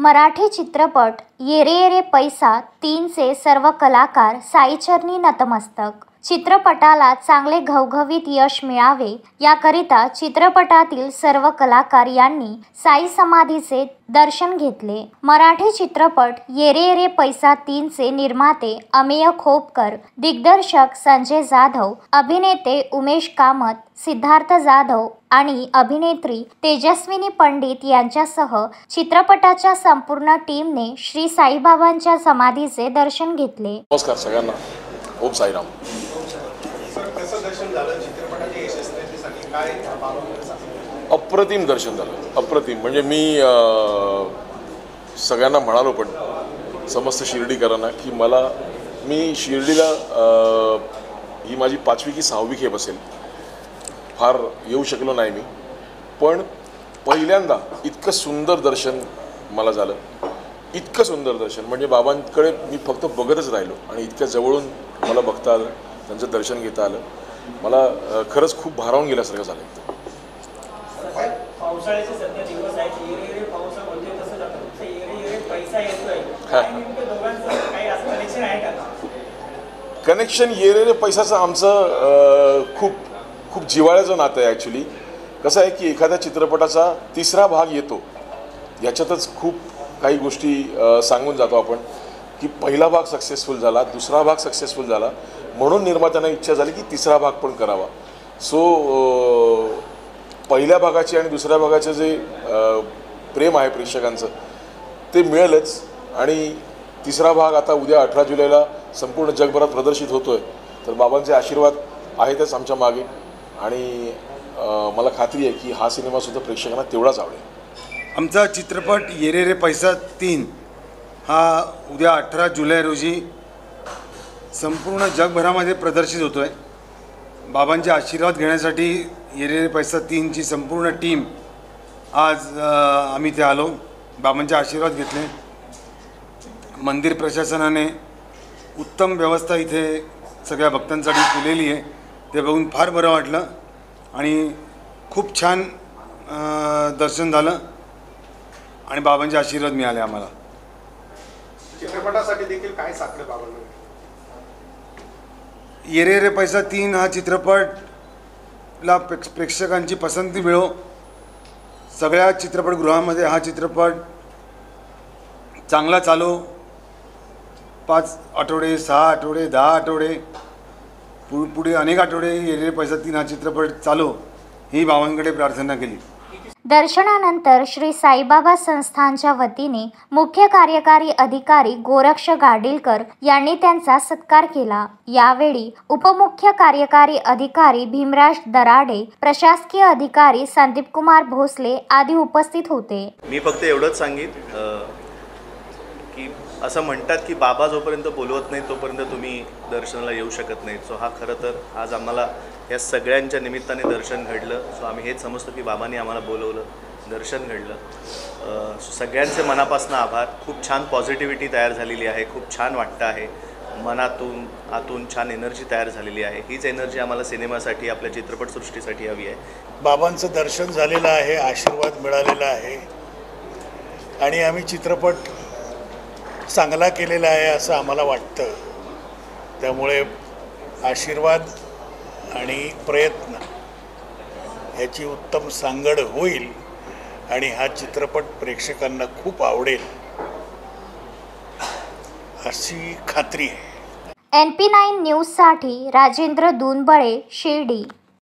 मराठी चित्रपट येरे येरे पैसा 3चे सर्व कलाकार साईचरणी नतमस्तक। चित्रपटाला चांगले घवघवीत यश मिळावे याकरिता चित्रपटातील सर्व कलाकार यांनी साई समाधीचे दर्शन घेतले। मराठी चित्रपट येरे येरे पैसा 3चे निर्माते अमेय खोपकर, दिग्दर्शक संजय जाधव, अभिनेते उमेश कामत, सिद्धार्थ जाधव आणि अभिनेत्री तेजस्विनी पंडित यांच्यासह चित्रपटाच्या संपूर्ण टीमने श्री साईबाबांच्या समाधीचे दर्शन घेतले। नमस्कार सगळ्यांना, ओम साईराम। अप्रतिम दर्शन झालं, अप्रतिम। म्हणजे मी सगळ्यांना म्हणालो पण समस्त शिर्डीकरांना की मी शिर्डीला ही माझी 5वी की 6वी खेप असेल, फार येऊ शकलो नाही मी, पण पहिल्यांदा इतकं सुंदर दर्शन मला झालं, इतकं सुंदर दर्शन म्हणजे बाबांकडे मी फक्त बघतच राहिलो आणि इतक्या जवळून मला बघता आलं, त्यांचं दर्शन घेता आलं। मला खरंच खूप भारावून गेल्यासारखं झालं। पावसाळ्याचे सध्या दिवस आहेत, येरे पावसामध्ये कसं जातं, येरे येरे पैसा येतोय, दोघांचं काही असं कनेक्शन आहे का? कनेक्शन येरे पैसाचं आमचं खूप जिव्हाळ्याचं नातं आहे। ॲक्च्युली कसं आहे की एखाद्या चित्रपटाचा 3रा भाग येतो, याच्यातच खूप काही गोष्टी सांगून जातो आपण की पहिला भाग सक्सेसफुल झाला, 2रा भाग सक्सेसफुल झाला, म्हणून निर्मात्यांना इच्छा झाली की 3रा भाग पण करावा। सो पहिल्या भागाची आणि 2ऱ्या भागाचं जे प्रेम आहे प्रेक्षकांचं ते मिळेलच, आणि 3रा भाग आता उद्या 18 जुलैला संपूर्ण जगभरात प्रदर्शित होतोय, तर बाबांचे आशीर्वाद आहेतच आमच्या मागे, आणि मला खात्री आहे की हा सिनेमासुद्धा प्रेक्षकांना तेवढाच आवडेल। आमचा चित्रपट येरे येरे पैसा 3 हा उद्या 18 जुलै रोजी संपूर्ण जगभरामध्ये प्रदर्शित होतो आहे। बाबांचे आशीर्वाद घेण्यासाठी येरे येरे पैसा 3ची संपूर्ण टीम आज आम्ही इथे आलो, बाबांचे आशीर्वाद घेतले। मंदिर प्रशासनाने उत्तम व्यवस्था इथे सगळ्या भक्तांसाठी केलेली आहे, ते बघून फार बरं वाटलं आणि खूप छान दर्शन झालं आणि बाबांचे आशीर्वाद मिळाले आम्हाला। चित्रपटासाठी देखील काय साकडे बाबांना? येरे येरे पैसा 3 हा चित्रपटला प्रेक्षकांची पसंती मिळो, सगळ्या चित्रपटगृहामध्ये हा चित्रपट चांगला चालो, 5 आठवडे, 6 आठवडे, 10 आठवडे, पुढे अनेक आठवडे येरे येरे पैसा 3 हा चित्रपट चालो, ही बाबांकडे प्रार्थना केली। दर्शनानंतर श्री साईबाबा संस्थानच्या वतीने मुख्य कार्यकारी अधिकारी गोरक्ष गाडीलकर यांनी त्यांचा सत्कार केला। यावेळी उपमुख्य कार्यकारी अधिकारी भीमराज दराडे, प्रशासकीय अधिकारी संदीप कुमार भोसले आदी उपस्थित होते। मी फक्त एवढंच सांगेन की असं म्हणतात की बाबा जोपर्यंत बोलवत नाही तोपर्यंत तुम्ही दर्शनाला येऊ शकत नाही। सो हा खरं तर आज आम्हाला या सगळ्यांच्या निमित्ताने दर्शन घडलं। सो आम्ही हेच समजतो की बाबांनी आम्हाला बोलवलं, दर्शन घडलं। सगळ्यांचे मनापासून आभार। खूप छान पॉझिटिव्हिटी तयार झालेली आहे, खूप छान वाटतं आहे, मनातून आतून छान एनर्जी तयार झालेली आहे। हीच एनर्जी आम्हाला सिनेमासाठी, आपल्या चित्रपटसृष्टीसाठी हवी आहे। बाबांचं दर्शन झालेलं आहे, आशीर्वाद मिळालेला आहे आणि आम्ही चित्रपट चांगला केलेला आहे असं आम्हाला वाटतं। त्यामुळे आशीर्वाद आणि प्रयत्न ह्याची उत्तम सांगड होईल आणि हा चित्रपट प्रेक्षकांना खूप आवडेल अशी खात्री आहे। NP9 न्यूजसाठी राजेंद्र दुनबळे, शिर्डी।